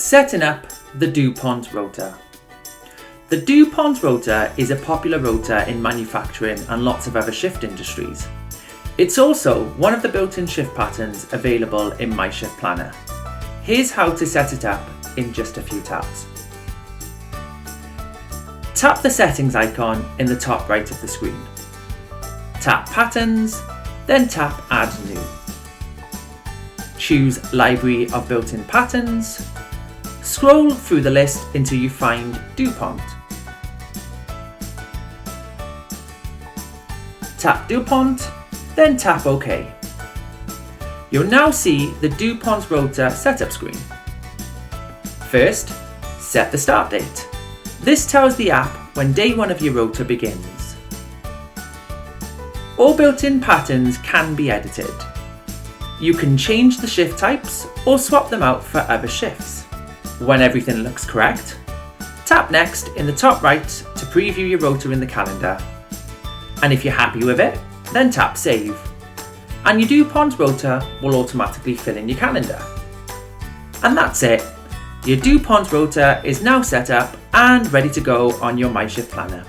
Setting up the DuPont rota. The DuPont rota is a popular rota in manufacturing and lots of other shift industries. It's also one of the built-in shift patterns available in MyShiftPlanner. Here's how to set it up in just a few taps. Tap the settings icon in the top right of the screen. Tap Patterns, then tap Add New. Choose Library of Built-in Patterns. Scroll through the list until you find DuPont. Tap DuPont, then tap OK. You'll now see the DuPont rota setup screen. First, set the start date. This tells the app when day one of your rota begins. All built-in patterns can be edited. You can change the shift types or swap them out for other shifts. When everything looks correct, tap Next in the top right to preview your rota in the calendar. And if you're happy with it, then tap Save. And your DuPont rota will automatically fill in your calendar. And that's it. Your DuPont rota is now set up and ready to go on your MyShiftPlanner.